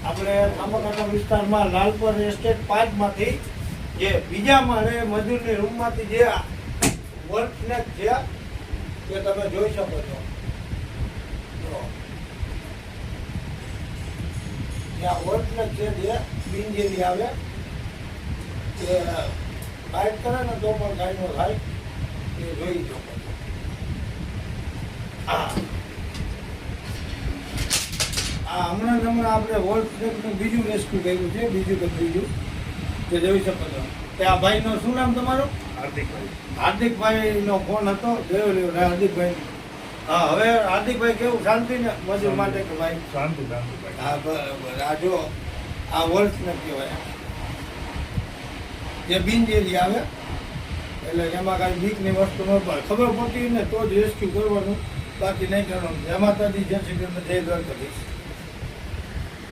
આપણે સાબરકાંઠા વિસ્તારમાં લાલપર એસ્ટેટ 5 માંથી જે બીજા માળે મજૂરની રૂમમાંથી જે વર્કનેસ છે તે તમે જોઈ શકો છો. ત્યાં વર્કનેસ છે જે બિનજેરી આવે તે કાંઈ કરે ને તો પણ કાંઈ ન થાય એ જોઈ શકો છો. હમણાં આપણે વર્લ્ડ બીજું રેસ્ક્યુ કર્યું છે, બીજું કે ત્રીજું તે જોઈ શકો છો. તે આ ભાઈનું શું નામ તમારું? હાર્દિકભાઈનો ફોન હતો, જોયો લ્યો હાર્દિકભાઈ. હા, હવે હાર્દિકભાઈ કેવું શાંતિ ને મજૂર માટે કે ભાઈ? શાંતિ. હા, બરાબર. આ જો આ વર્લ્ડ ને કહેવાય જે બિનજેરી આવે એટલે એમાં કાંઈ બીકની વસ્તુ ન પડે. ખબર પડતી ને તો જ રેસ્ક્યુ કરવાનું, બાકી નહીં કરવાનું. એમાં તો જય શ્રી કૃષ્ણ, જય દ્વારકાધીશ.